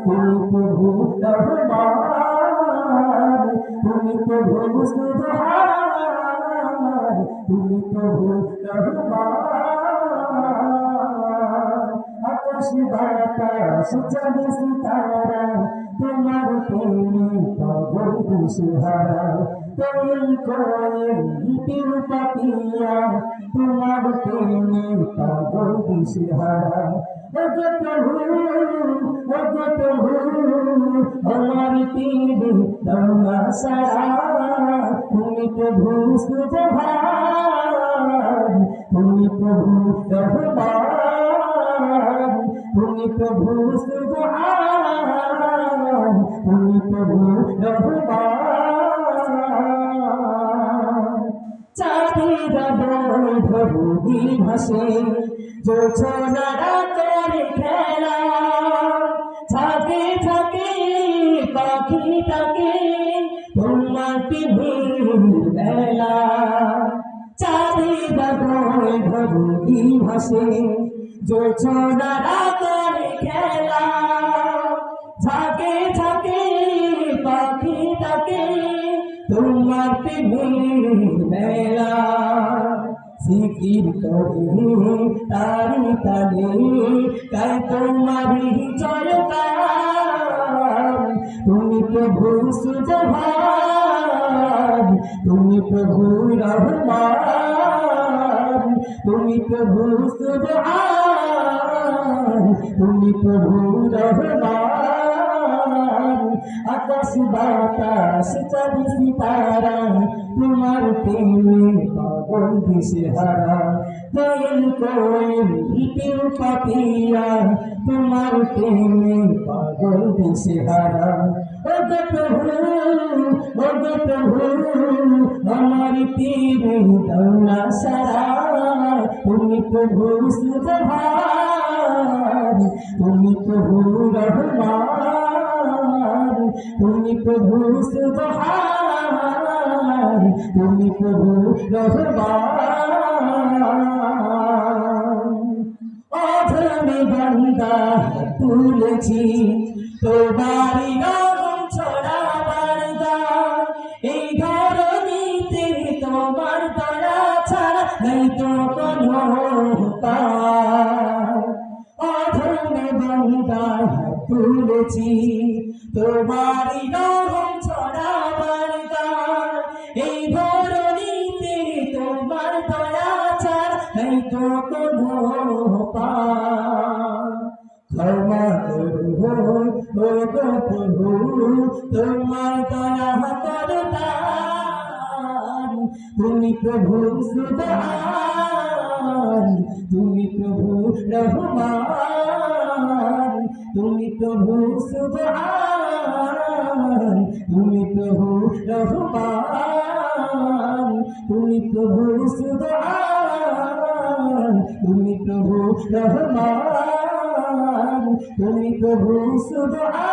তুমি প্রভু রহমান, তুমি প্রভু সুবহান, তুমি প্রভু রহমান। আকাশ বাতাস চাঁদ সিতারা তোমার প্রেমে পাগল দিশেহারা, কোয়েল কোয়েল পিউ পাপিয়া তোমার প্রেমে পাগল দিশেহারা। ওগো প্রভু, ওগো প্রভু, আমার পীরে দৌলা সারা, তুমি প্রভু সুবহান, তুমি প্রভু রহমান, তুমি প্রভু সুবহান, তুমি প্রভু রহমান। চাঁদের বৈভবী ভাসে জোছনারা করে খেলা, থাকে থাকে পাখিটাকে তোমার প্রেমের বেলা। চাঁদের বৈভবী ভাসে জোছনারা করে খেলা, থাকে থাকে পাখিটাকে তোমার প্রেমের বেলা। জিকির করে তারি তালে তাই তোমারি জয়গান, তুমি প্রভু সুবহান, তুমি প্রভু রহমান, তুমি প্রভু সুবহান, তুমি প্রভু রহমান। আকাশ বাতাস চাঁদ সিতারা তোমার প্রেমে পাগল দিশেহারা, কোয়েল কোয়েল পিউ পাপিয়া তোমার প্রেমে পাগল দিশেহারা। ওগো প্রভু, ওগো প্রভু, আমার পীরে দৌলা সারা, তুমি প্রভু সুবহান, তুমি প্রভু রহমান, তুমি প্রভু সুবহান, তুমি প্রভু রহমান। অধমে বান্দা তুলেছি তোমারি নাম ছড়াবার গান, এই ধরণীতে তোমার দয়া ছাড়া নেই তো কোনো উপায়। অধমে বান্দা তুলেছি তোমারি নাম ছড়াবার গান, এই ধরণীতে তোমার দয়া ছাড়া নেই তো কোনো উপায়। ক্ষমা করো ওগো প্রভু, তোমার দয়া করতাম, তুমি প্রভু সুবহান, তুমি প্রভু রহমান, তুমি প্রভু সুবহান, তুমি প্রভু রহমান, তুমি প্রভু সুবহান, তুমি প্রভু রহমান, তুমি প্রভু সুবহান।